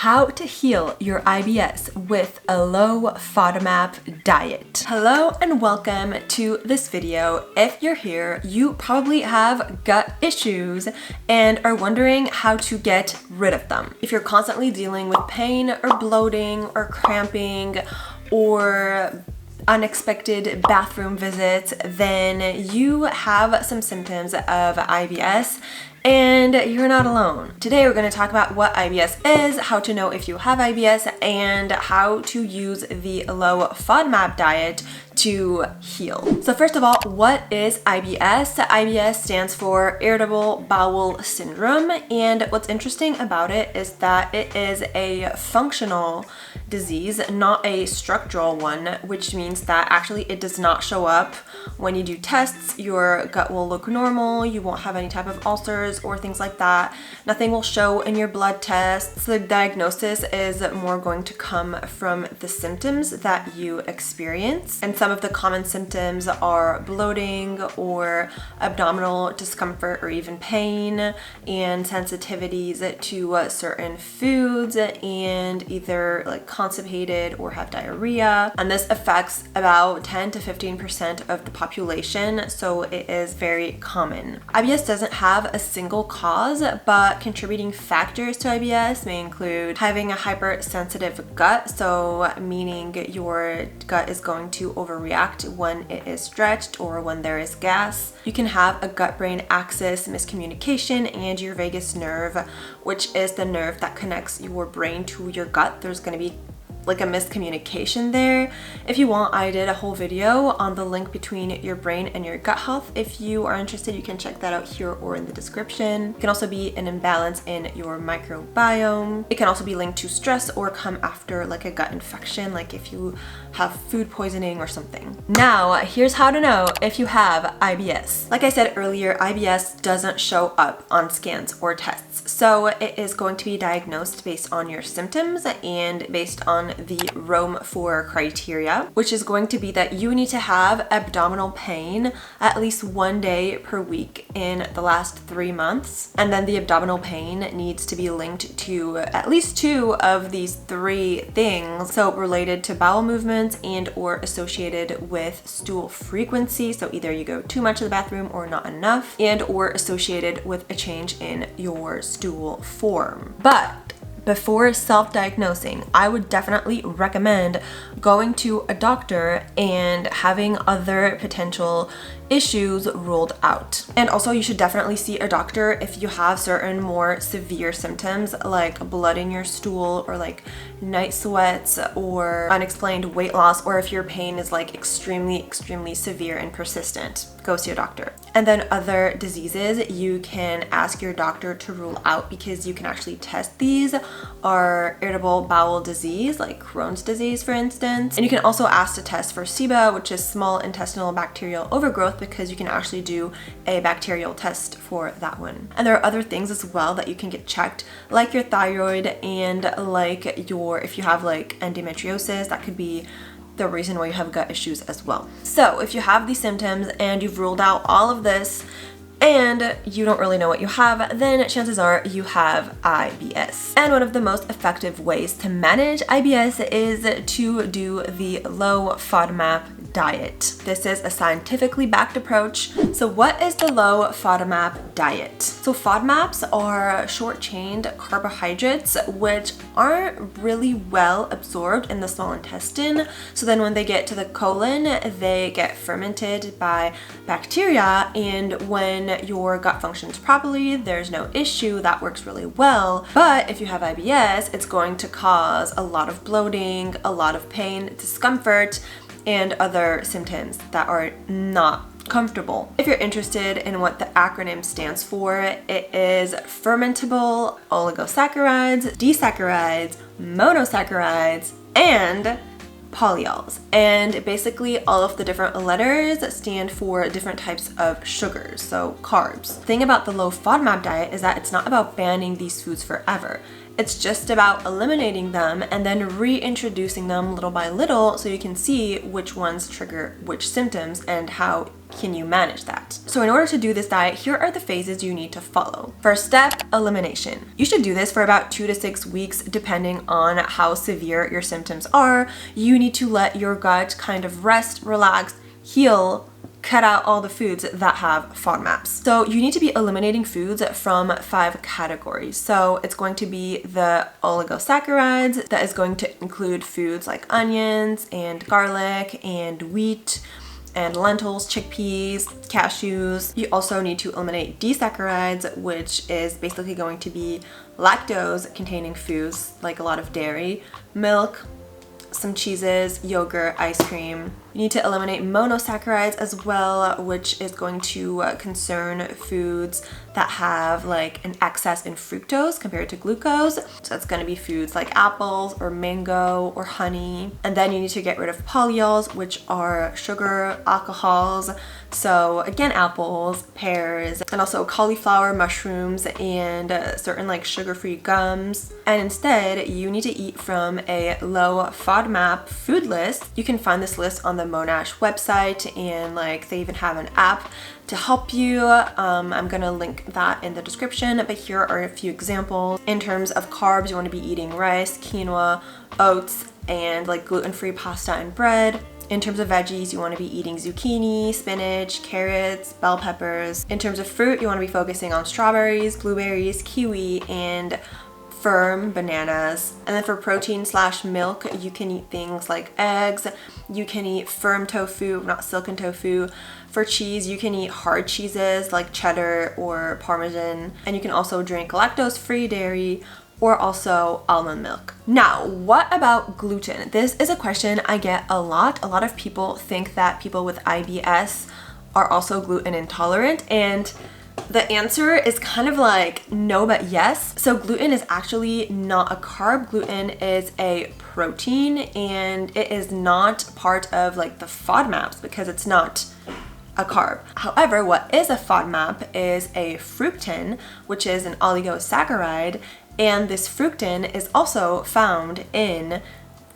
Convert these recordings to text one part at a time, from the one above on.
How to heal your IBS with a low FODMAP diet. Hello and welcome to this video. If you're here, you probably have gut issues and are wondering how to get rid of them. If you're constantly dealing with pain or bloating or cramping or unexpected bathroom visits, then you have some symptoms of IBS and you're not alone. Today we're going to talk about what IBS is, how to know if you have IBS, and how to use the low FODMAP diet to heal. So first of all, what is IBS? IBS stands for irritable bowel syndrome, and what's interesting about it is that it is a functional disease, not a structural one, which means that actually it does not show up when you do tests. Your gut will look normal, you won't have any type of ulcers or things like that. Nothing will show in your blood tests. The diagnosis is more going to come from the symptoms that you experience, and some of the common symptoms are bloating or abdominal discomfort or even pain, and sensitivities to certain foods, and either like constipated or have diarrhea. And this affects about 10 to 15% of the population, so it is very common. IBS doesn't have a single cause, but contributing factors to IBS may include having a hypersensitive gut, so meaning your gut is going to overreact when it is stretched or when there is gas. You can have a gut-brain axis miscommunication and your vagus nerve, which is the nerve that connects your brain to your gut. There's going to be like a miscommunication there. If you want, I did a whole video on the link between your brain and your gut health. If you are interested, you can check that out here or in the description. It can also be an imbalance in your microbiome. It can also be linked to stress or come after like a gut infection, like if you have food poisoning or something. Now, here's how to know if you have IBS. Like I said earlier, IBS doesn't show up on scans or tests. So it is going to be diagnosed based on your symptoms and based on the Rome 4 criteria, which is going to be that you need to have abdominal pain at least 1 day per week in the last 3 months. And then the abdominal pain needs to be linked to at least 2 of these 3 things. So related to bowel movements and or associated with stool frequency. So either you go too much to the bathroom or not enough, and or associated with a change in your stool form. But before self-diagnosing, I would definitely recommend going to a doctor and having other potential issues ruled out. And also you should definitely see a doctor if you have certain more severe symptoms like blood in your stool or like night sweats or unexplained weight loss, or if your pain is like extremely severe and persistent. Go see a doctor. And then other diseases you can ask your doctor to rule out, because you can actually test these, are irritable bowel disease like Crohn's disease for instance. And you can also ask to test for SIBO, which is small intestinal bacterial overgrowth, because you can actually do a bacterial test for that one. And there are other things as well that you can get checked, like your thyroid and like your, if you have like endometriosis, that could be the reason why you have gut issues as well. So if you have these symptoms and you've ruled out all of this and you don't really know what you have, then chances are you have IBS. And one of the most effective ways to manage IBS is to do the low FODMAP diet. This is a scientifically backed approach. So what is the low FODMAP diet? So FODMAPs are short-chained carbohydrates which aren't really well absorbed in the small intestine. So then when they get to the colon, they get fermented by bacteria, and when your gut functions properly, there's no issue. That works really well. But if you have IBS, it's going to cause a lot of bloating, a lot of pain, discomfort, and other symptoms that are not comfortable. If you're interested in what the acronym stands for, it is fermentable oligosaccharides, disaccharides, monosaccharides, and polyols. And basically all of the different letters stand for different types of sugars, so carbs. The thing about the low FODMAP diet is that it's not about banning these foods forever. It's just about eliminating them and then reintroducing them little by little so you can see which ones trigger which symptoms and how can you manage that. So in order to do this diet, here are the phases you need to follow. First step, elimination. You should do this for about 2 to 6 weeks depending on how severe your symptoms are. You need to let your gut kind of rest, relax, heal, cut out all the foods that have FODMAPs. So you need to be eliminating foods from 5 categories. So it's going to be the oligosaccharides, that is going to include foods like onions and garlic and wheat and lentils, chickpeas, cashews. You also need to eliminate disaccharides, which is basically going to be lactose containing foods like a lot of dairy, milk, some cheeses, yogurt, ice cream. You need to eliminate monosaccharides as well, which is going to concern foods that have like an excess in fructose compared to glucose. So that's going to be foods like apples or mango or honey. And then you need to get rid of polyols, which are sugar alcohols. So again, apples, pears, and also cauliflower, mushrooms, and certain like sugar-free gums. And instead, you need to eat from a low FODMAP food list. You can find this list on the Monash website, and like they even have an app to help you. I'm gonna link that in the description, but here are a few examples. In terms of carbs, you want to be eating rice, quinoa, oats, and like gluten-free pasta and bread. In terms of veggies, you want to be eating zucchini, spinach, carrots, bell peppers. In terms of fruit, you want to be focusing on strawberries, blueberries, kiwi, and firm bananas. And then for protein / milk, you can eat things like eggs. You can eat firm tofu, not silken tofu. For cheese, you can eat hard cheeses like cheddar or parmesan. And you can also drink lactose-free dairy or also almond milk. Now, what about gluten? This is a question I get a lot. A lot of people think that people with IBS are also gluten intolerant, and the answer is kind of like no, but yes. So gluten is actually not a carb. Gluten is a protein, and it is not part of like the FODMAPs because it's not a carb. However, what is a FODMAP is a fructan, which is an oligosaccharide, and this fructan is also found in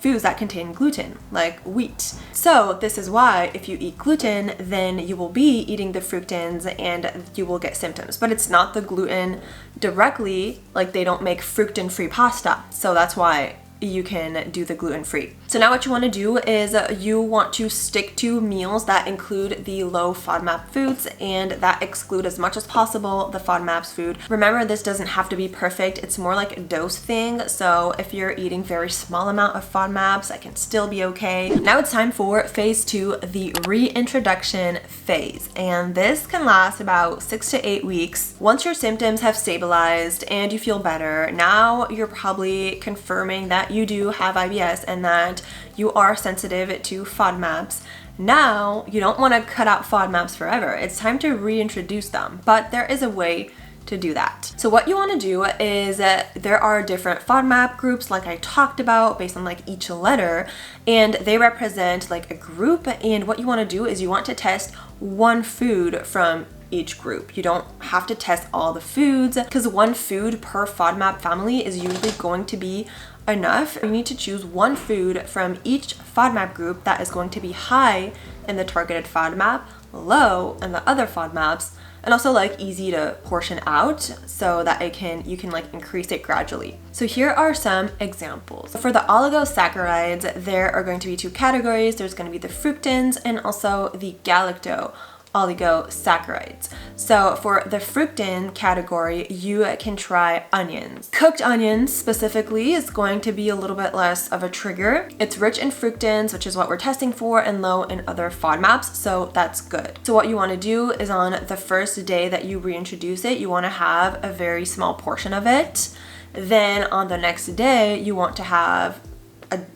foods that contain gluten, like wheat. So this is why if you eat gluten, then you will be eating the fructans and you will get symptoms. But it's not the gluten directly, like they don't make fructan-free pasta. So that's why you can do the gluten-free. So now what you want to do is you want to stick to meals that include the low FODMAP foods and that exclude as much as possible the FODMAPs food. Remember, this doesn't have to be perfect. It's more like a dose thing. So if you're eating very small amount of FODMAPs, that can still be okay. Now it's time for phase 2, the reintroduction phase. And this can last about 6 to 8 weeks. Once your symptoms have stabilized and you feel better, now you're probably confirming that you do have IBS and that you are sensitive to FODMAPs. Now, you don't want to cut out FODMAPs forever. It's time to reintroduce them, but there is a way to do that. So what you want to do is there are different FODMAP groups like I talked about based on like each letter, and they represent like a group, and what you want to do is you want to test one food from each group. You don't have to test all the foods because one food per FODMAP family is usually going to be enough. You need to choose one food from each FODMAP group that is going to be high in the targeted FODMAP, low in the other FODMAPs, and also like easy to portion out so that you can like increase it gradually. So here are some examples. For the oligosaccharides, there are going to be 2 categories. There's going to be the fructans and also the galacto oligosaccharides. So for the fructan category, you can try onions. Cooked onions specifically is going to be a little bit less of a trigger. It's rich in fructans, which is what we're testing for, and low in other FODMAPs, so that's good. So what you want to do is on the first day that you reintroduce it, you want to have a very small portion of it. Then on the next day, you want to have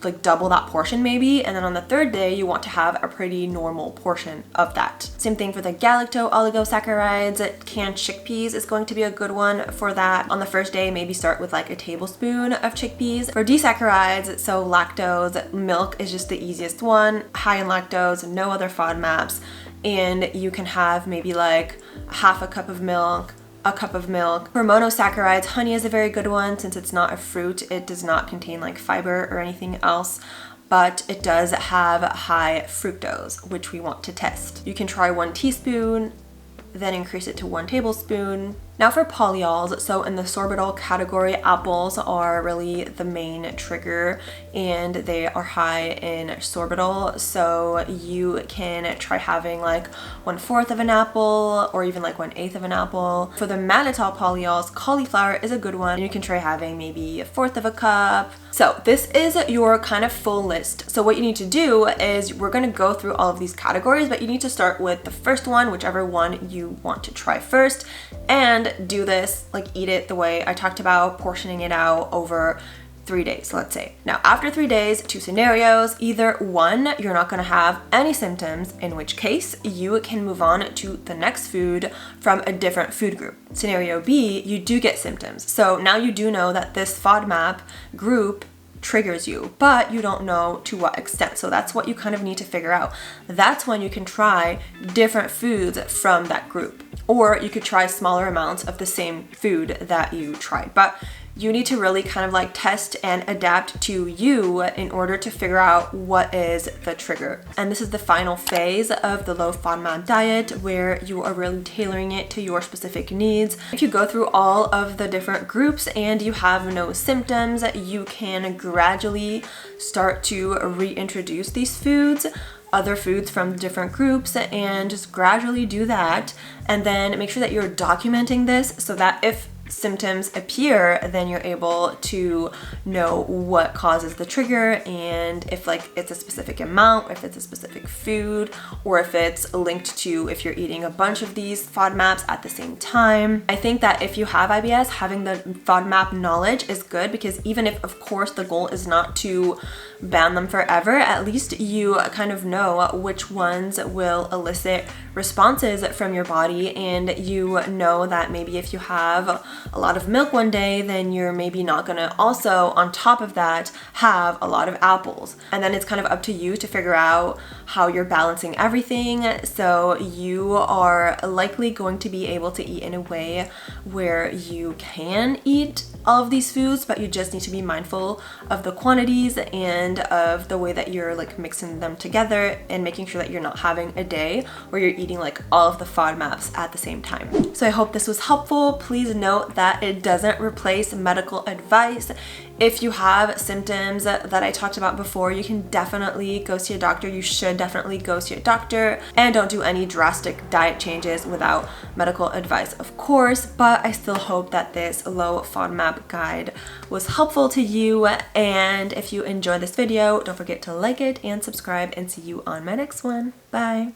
like double that portion maybe, and then on the third day you want to have a pretty normal portion of that. Same thing for the galacto oligosaccharides. Canned chickpeas is going to be a good one for that. On the first day, maybe start with like a tablespoon of chickpeas. For disaccharides, so lactose, milk is just the easiest one. High in lactose, no other FODMAPs, and you can have maybe like half a cup of milk, a cup of milk. For monosaccharides, honey is a very good one since it's not a fruit. It does not contain like fiber or anything else, but it does have high fructose, which we want to test. You can try 1 teaspoon, then increase it to 1 tablespoon. Now for polyols, so in the sorbitol category, apples are really the main trigger and they are high in sorbitol. So you can try having like 1/4 of an apple or even like 1/8 of an apple. For the mannitol polyols, cauliflower is a good one. You can try having maybe 1/4 of a cup. So this is your kind of full list. So what you need to do is we're going to go through all of these categories, but you need to start with the first one, whichever one you want to try first, and do this, like eat it the way I talked about, portioning it out over 3 days, let's say. Now, after 3 days, 2 scenarios. Either 1, you're not gonna have any symptoms, in which case you can move on to the next food from a different food group. Scenario B, you do get symptoms. So now you do know that this FODMAP group triggers you, but you don't know to what extent. So that's what you kind of need to figure out. That's when you can try different foods from that group. Or you could try smaller amounts of the same food that you tried. But you need to really kind of like test and adapt to you in order to figure out what is the trigger. And this is the final phase of the low FODMAP diet where you are really tailoring it to your specific needs. If you go through all of the different groups and you have no symptoms, you can gradually start to reintroduce these foods, other foods from different groups, and just gradually do that. And then make sure that you're documenting this so that if symptoms appear, then you're able to know what causes the trigger and if like it's a specific amount, if it's a specific food, or if it's linked to if you're eating a bunch of these FODMAPs at the same time. I think that if you have IBS, having the FODMAP knowledge is good because even if of course the goal is not to ban them forever, at least you kind of know which ones will elicit responses from your body, and you know that maybe if you have a lot of milk one day, then you're maybe not gonna also on top of that have a lot of apples. And then it's kind of up to you to figure out how you're balancing everything. So you are likely going to be able to eat in a way where you can eat all of these foods, but you just need to be mindful of the quantities and of the way that you're like mixing them together and making sure that you're not having a day where you're eating like all of the FODMAPs at the same time. So I hope this was helpful. Please note that it doesn't replace medical advice. If you have symptoms that I talked about before, you can definitely go see a doctor. You should definitely go see a doctor, and don't do any drastic diet changes without medical advice, of course. But I still hope that this low FODMAP guide was helpful to you. And if you enjoyed this video, don't forget to like it and subscribe, and see you on my next one. Bye.